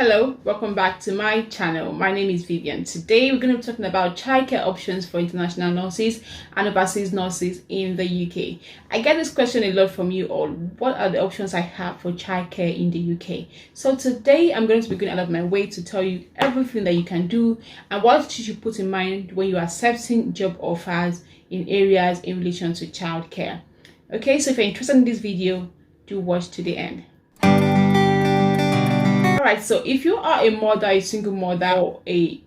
Hello, welcome back to my channel. My name is Vivian. Today we're going to be talking about childcare options for international nurses and overseas nurses in the UK. I get this question a lot from you all. What are the options I have for childcare in the UK? So today I'm going to be going out of my way to tell you everything that you can do and what you should put in mind when you are accepting job offers in areas in relation to childcare. Okay, so if you're interested in this video, do watch to the end. Alright, so if you are a mother, a single mother, or a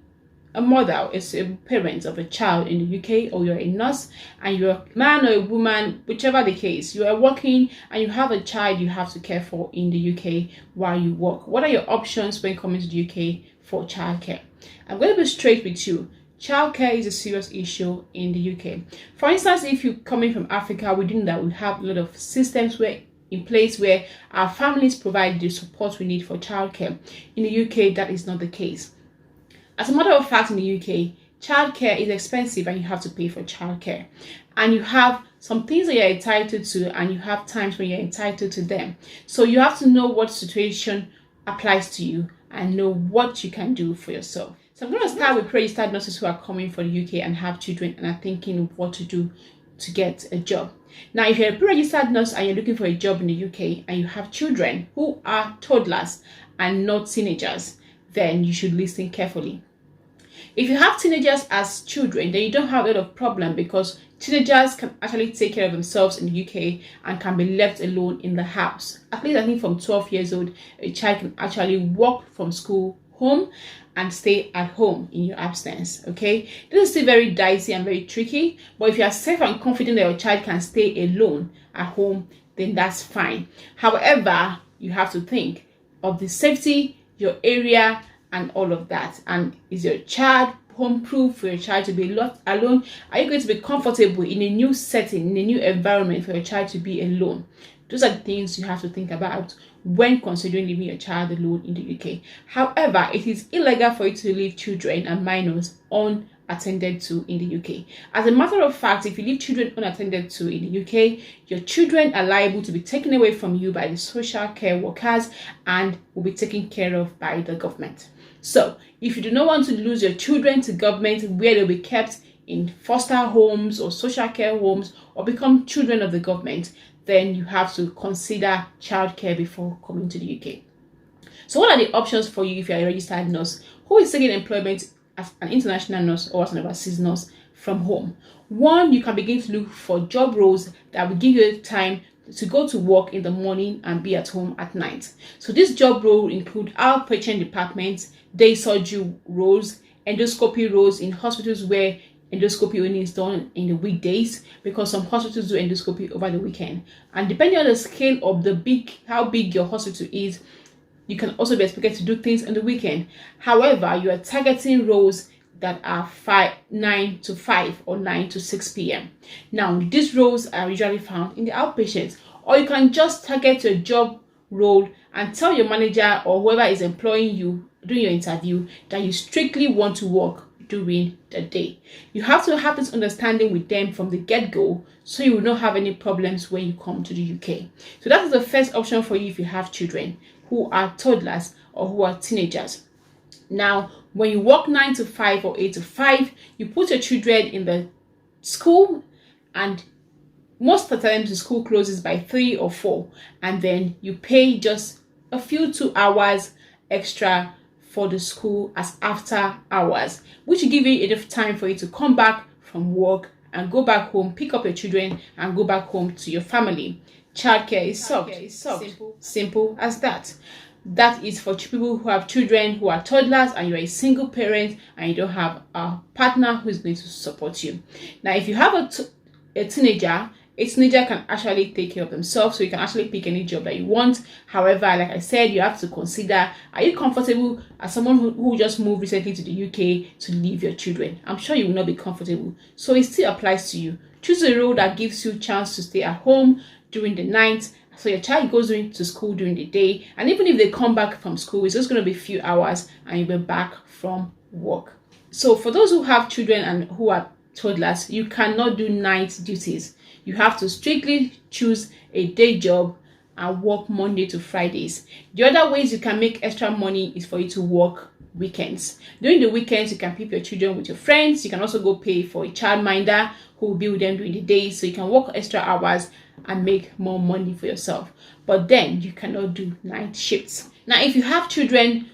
mother is a parent of a child in the UK, or you're a nurse and you're a man or a woman, whichever the case, you are working and you have a child you have to care for in the UK while you work. What are your options when coming to the UK for childcare? I'm going to be straight with you. Childcare is a serious issue in the UK. For instance, if you're coming from Africa, we know that we have a lot of systems in place where our families provide the support we need for childcare. In the UK, that is not the case. As a matter of fact, in the UK, childcare is expensive and you have to pay for childcare. And you have some things that you're entitled to and you have times when you're entitled to them. So you have to know what situation applies to you and know what you can do for yourself. So I'm going to start with registered nurses who are coming for the UK and have children and are thinking of what to do to get a job. Now, if you're a pre-registered nurse and you're looking for a job in the UK and you have children who are toddlers and not teenagers, then you should listen carefully. If you have teenagers as children, then you don't have a lot of problem because teenagers can actually take care of themselves in the UK and can be left alone in the house. At least I think from 12 years old, a child can actually walk from school home and stay at home in your absence. Okay, this is still very dicey and very tricky, but if you are safe and confident that your child can stay alone at home, then that's fine. However, you have to think of the safety, your area, and all of that. And is your child home proof for your child to be left alone? Are you going to be comfortable in a new setting, in a new environment for your child to be alone? Those are the things you have to think about when considering leaving your child alone in the UK. However, it is illegal for you to leave children and minors unattended to in the UK. As a matter of fact, if you leave children unattended to in the UK, your children are liable to be taken away from you by the social care workers and will be taken care of by the government. So, if you do not want to lose your children to government where they'll be kept in foster homes or social care homes or become children of the government, then you have to consider childcare before coming to the UK. So what are the options for you if you're a registered nurse who is seeking employment as an international nurse or as an overseas nurse from home? One, you can begin to look for job roles that will give you time to go to work in the morning and be at home at night. So this job role include outpatient departments, day surgery roles, endoscopy roles in hospitals where endoscopy only is done in the weekdays because some hospitals do endoscopy over the weekend. And depending on the scale of how big your hospital is, you can also be expected to do things on the weekend. However, you are targeting roles that are 9 to 5 or 9 to 6 p.m. Now, these roles are usually found in the outpatient, or you can just target your job role and tell your manager or whoever is employing you during your interview that you strictly want to work during the day. You have to have this understanding with them from the get-go so you will not have any problems when you come to the UK. So that is the first option for you if you have children who are toddlers or who are teenagers. Now, when you work 9 to 5 or 8 to 5, you put your children in the school, and most of the times the school closes by 3 or 4, and then you pay just a few 2 hours extra for the school as after hours, which will give you enough time for you to come back from work and go back home, pick up your children and go back home to your family. Childcare is solved. Simple as that. That is for people who have children who are toddlers and you're a single parent and you don't have a partner who is going to support you. Now, if you have a teenager can actually take care of themselves, so you can actually pick any job that you want. However, like I said, you have to consider, are you comfortable as someone who just moved recently to the UK to leave your children? I'm sure you will not be comfortable. So it still applies to you. Choose a role that gives you a chance to stay at home during the night, so your child goes to school during the day, and even if they come back from school, it's just going to be a few hours and you'll be back from work. So for those who have children and who are toddlers, you cannot do night duties. You have to strictly choose a day job and work Monday to Fridays. The other ways you can make extra money is for you to work weekends. During the weekends, you can pick your children with your friends. You can also go pay for a childminder who will be with them during the day, so you can work extra hours and make more money for yourself. But then you cannot do night shifts. Now, if you have children,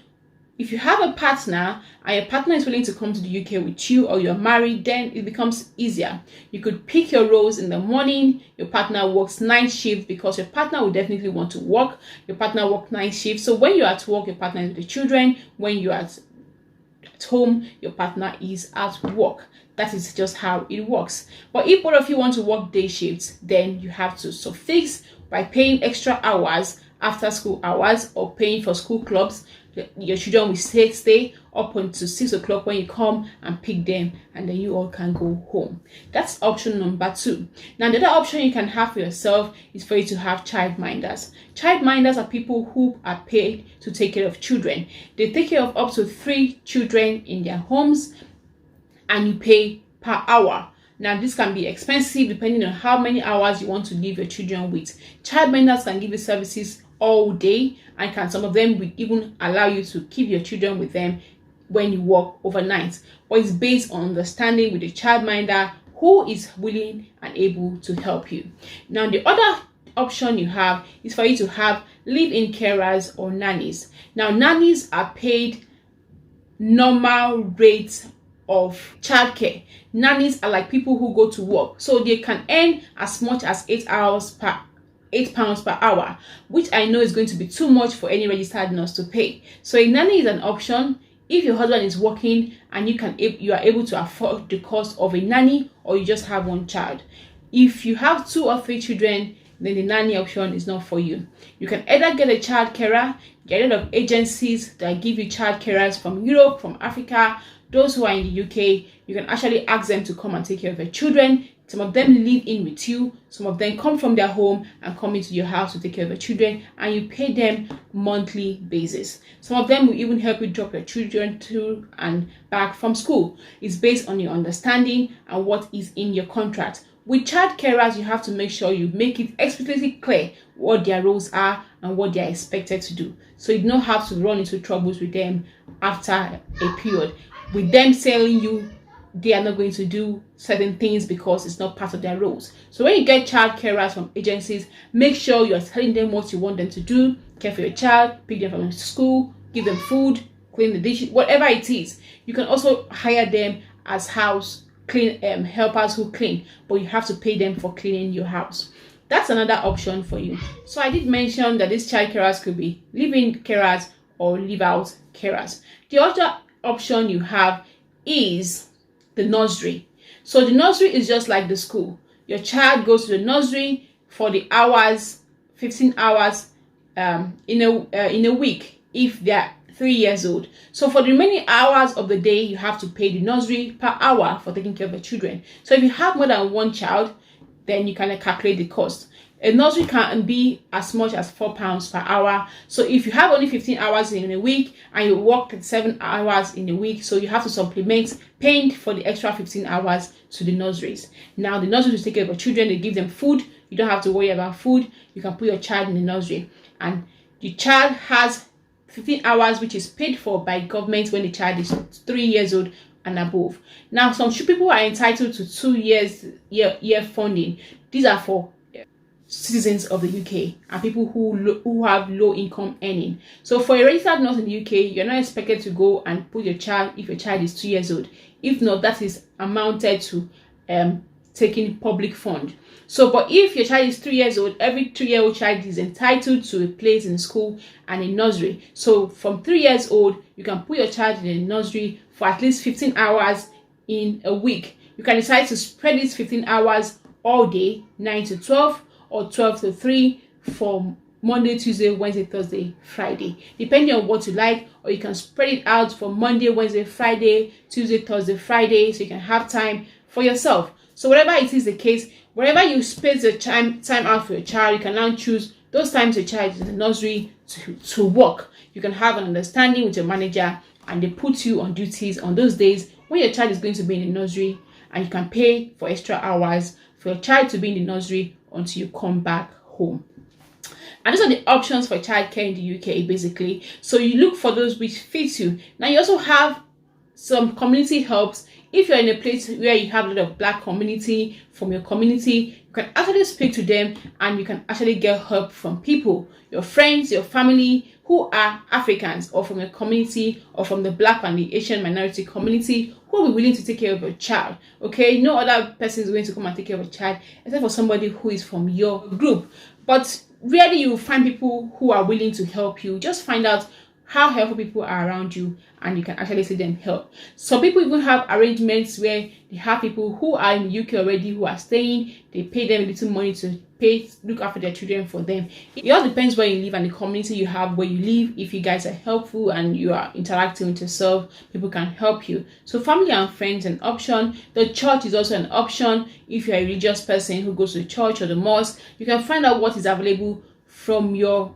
if you have a partner and your partner is willing to come to the UK with you, or you're married, then it becomes easier. You could pick your roles in the morning. Your partner works night shift because your partner will definitely want to work. Your partner works night shift. So when you're at work, your partner is with the children. When you're at home, your partner is at work. That is just how it works. But if both of you want to work day shifts, then you have to suffix by paying extra hours after school hours, or paying for school clubs. Your children will stay up until 6 o'clock when you come and pick them, and then you all can go home. That's option number 2. Now, the other option you can have for yourself is for you to have childminders. Childminders are people who are paid to take care of children. They take care of up to 3 children in their homes, and you pay per hour. Now, this can be expensive depending on how many hours you want to leave your children with. Childminders can give you services all day, and some of them will even allow you to keep your children with them when you work overnight. But it's based on understanding with the childminder who is willing and able to help you. Now, the other option you have is for you to have live-in carers or nannies. Now, nannies are paid normal rates of childcare. Nannies are like people who go to work, so they can earn as much as 8 pounds per hour, which I know is going to be too much for any registered nurse to pay. So a nanny is an option if your husband is working and you are able to afford the cost of a nanny, or you just have one child. If you have 2 or 3 children, then the nanny option is not for you. You can either get a child carer. There are a lot of agencies that give you child carers from Europe, from Africa. Those who are in the UK, you can actually ask them to come and take care of your children. Some of them live in with you. Some of them come from their home and come into your house to take care of your children, and you pay them monthly basis. Some of them will even help you drop your children to and back from school. It's based on your understanding and what is in your contract. With child carers, you have to make sure you make it explicitly clear what their roles are and what they are expected to do, so you don't have to run into troubles with them after a period. With them telling you they are not going to do certain things because it's not part of their roles. So when you get child carers from agencies, make sure you are telling them what you want them to do: care for your child, pick them from school, give them food, clean the dishes, whatever it is. You can also hire them as house clean helpers who clean, but you have to pay them for cleaning your house. That's another option for you. So I did mention that these child carers could be live-in carers or live-out carers. The other option you have is the nursery. So the nursery is just like the school. Your child goes to the nursery for the hours, 15 hours in a week if they're 3 years old. So for the remaining hours of the day, you have to pay the nursery per hour for taking care of the children. So if you have more than one child, then you can calculate the cost. A nursery can be as much as £4 per hour. So if you have only 15 hours in a week and you work 7 hours in a week, so you have to supplement paying for the extra 15 hours to the nurseries. Now the nurseries will take care of your children. They give them food. You don't have to worry about food. You can put your child in the nursery, and the child has 15 hours which is paid for by government when the child is 3 years old and above. Now some people are entitled to 2 year funding. These are for citizens of the UK and people who have low income earning. So for a registered nurse in the UK, you're not expected to go and put your child if your child is 2 years old. If not, that is amounted to taking public fund. So but if your child is 3 years old, every 3-year-old child is entitled to a place in school and a nursery. So from 3 years old, you can put your child in a nursery for at least 15 hours in a week. You can decide to spread these 15 hours all day, 9 to 12, or 12 to 3 for Monday, Tuesday, Wednesday, Thursday, Friday, depending on what you like. Or you can spread it out for Monday, Wednesday, Friday, Tuesday, Thursday, Friday, so you can have time for yourself. So whatever it is the case, wherever you space the time out for your child, you can now choose those times your child is in the nursery to work. You can have an understanding with your manager, and they put you on duties on those days when your child is going to be in the nursery, and you can pay for extra hours for your child to be in the nursery until you come back home. And those are the options for childcare in the UK, basically. So you look for those which fit you. Now you also have some community helps. If you're in a place where you have a lot of Black community from your community, you can actually speak to them and you can actually get help from people, your friends, your family who are Africans, or from your community, or from the Black and the Asian minority community, who will be willing to take care of your child. Okay, no other person is going to come and take care of a child except for somebody who is from your group. But rarely you will find people who are willing to help you. Just find out how helpful people are around you and you can actually see them help. Some people even have arrangements where they have people who are in the UK already who are staying. They pay them a little money to look after their children for them. It all depends where you live and the community you have where you live. If you guys are helpful and you are interacting with yourself, people can help you. So family and friends an option. The church is also an option. If you're a religious person who goes to the church or the mosque, you can find out what is available from your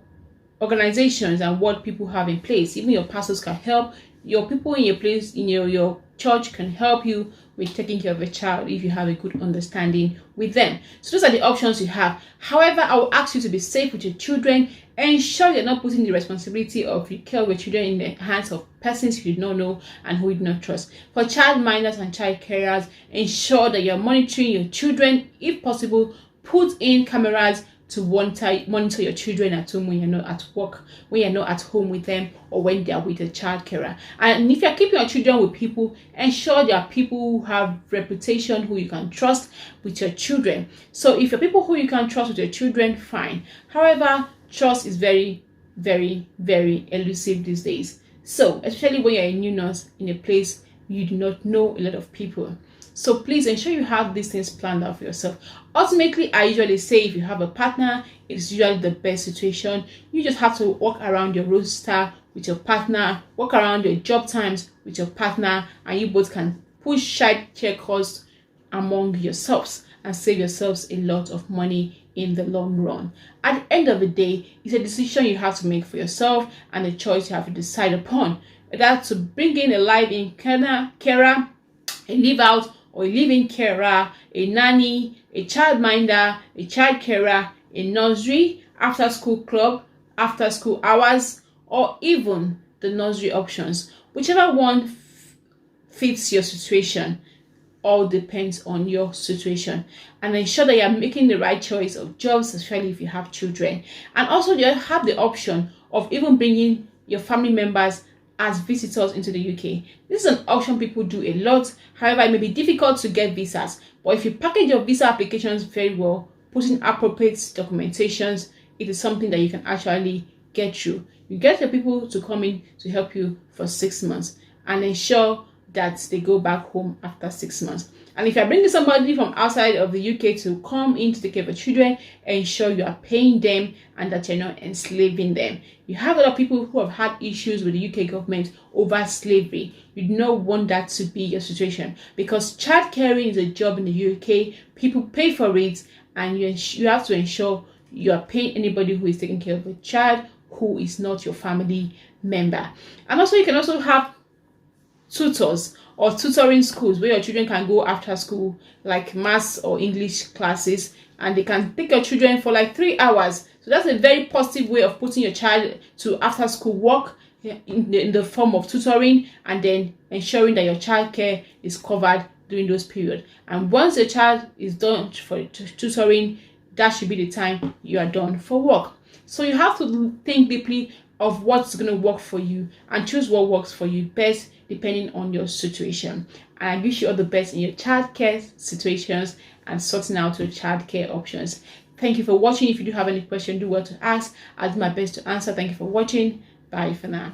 organizations and what people have in place. Even your pastors can help. Your people in your place, in your church, can help you with taking care of a child if you have a good understanding with them. So those are the options you have. However, I will ask you to be safe with your children. Ensure you're not putting the responsibility of the care of your children in the hands of persons you do not know and who you do not trust. For childminders and child carers, ensure that you're monitoring your children. If possible, put in cameras to monitor your children at home when you're not at work, when you're not at home with them, or when they are with a child carer. And if you're keeping your children with people, ensure there are people who have reputation, who you can trust with your children. So if you're people who you can trust with your children, fine. However, trust is very, very, very elusive these days. So especially when you're a new nurse in a place you do not know a lot of people. So please ensure you have these things planned out for yourself. Ultimately, I usually say if you have a partner, it's usually the best situation. You just have to walk around your roster with your partner, walk around your job times with your partner, and you both can push childcare costs among yourselves and save yourselves a lot of money in the long run. At the end of the day, it's a decision you have to make for yourself and a choice you have to decide upon. Whether to bring in a live-in carer, a live-out or a live-in carer, a nanny, a childminder, a child carer, a nursery, after-school club, after-school hours, or even the nursery options. Whichever one fits your situation, all depends on your situation. And ensure that you're making the right choice of jobs, especially if you have children. And also you have the option of even bringing your family members as visitors into the UK. This is an option people do a lot. However, it may be difficult to get visas, but if you package your visa applications very well, put in appropriate documentations, it is something that you can actually get through. You get your people to come in to help you for 6 months and ensure that they go back home after 6 months. And if you're bringing somebody from outside of the UK to come in to take care of your children, ensure you are paying them and that you're not enslaving them. You have a lot of people who have had issues with the UK government over slavery. You do not want that to be your situation, because child caring is a job in the UK. People pay for it, and you have to ensure you are paying anybody who is taking care of a child who is not your family member. And also you can also have tutors or tutoring schools where your children can go after school, like maths or English classes, and they can take your children for like 3 hours. So that's a very positive way of putting your child to after school work in the form of tutoring, and then ensuring that your child care is covered during those periods. And once your child is done for tutoring, that should be the time you are done for work. So you have to think deeply of what's going to work for you and choose what works for you best depending on your situation. And I wish you all the best in your childcare situations and sorting out your childcare options. Thank you for watching. If you do have any question, do well to ask. I'll do my best to answer. Thank you for watching. Bye for now.